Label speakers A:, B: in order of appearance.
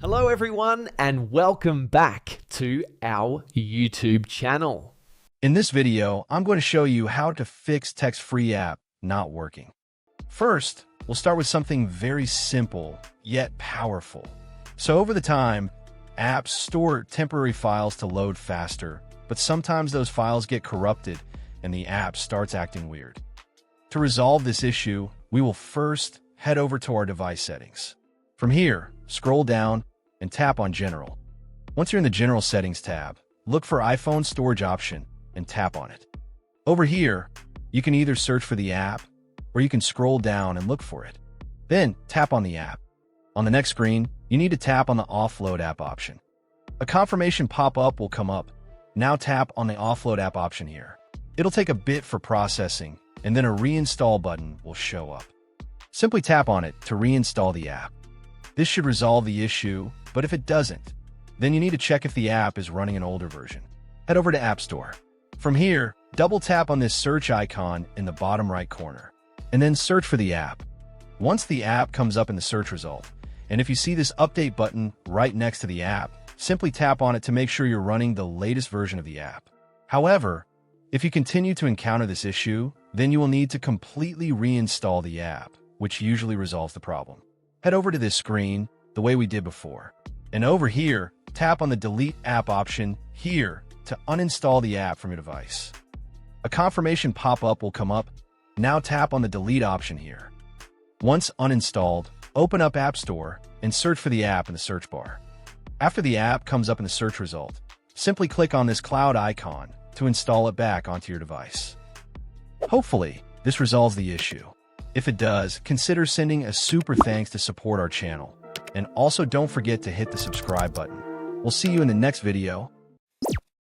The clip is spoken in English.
A: Hello everyone and welcome back to our YouTube channel.
B: In this video, I'm going to show you how to fix text-free app not working. First, we'll start with something very simple, yet powerful. So over the time, apps store temporary files to load faster, but sometimes those files get corrupted and the app starts acting weird. To resolve this issue, we will first head over to our device settings. From here, scroll down and tap on General. Once you're in the General Settings tab, look for iPhone Storage option and tap on it. Over here, you can either search for the app or you can scroll down and look for it. Then tap on the app. On the next screen, you need to tap on the Offload app option. A confirmation pop-up will come up. Now tap on the Offload app option here. It'll take a bit for processing, and then a reinstall button will show up. Simply tap on it to reinstall the app. This should resolve the issue, but if it doesn't, then you need to check if the app is running an older version. Head over to App Store. From here, double tap on this search icon in the bottom right corner, and then search for the app. Once the app comes up in the search result, and if you see this update button right next to the app, simply tap on it to make sure you're running the latest version of the app. However, if you continue to encounter this issue, then you will need to completely reinstall the app, which usually resolves the problem. Head over to this screen the way we did before. And over here, tap on the Delete App option here to uninstall the app from your device. A confirmation pop-up will come up. Now tap on the Delete option here. Once uninstalled, open up App Store and search for the app in the search bar. After the app comes up in the search result, simply click on this cloud icon to install it back onto your device. Hopefully, this resolves the issue. If it does, consider sending a super thanks to support our channel. And also don't forget to hit the subscribe button. We'll see you in the next video.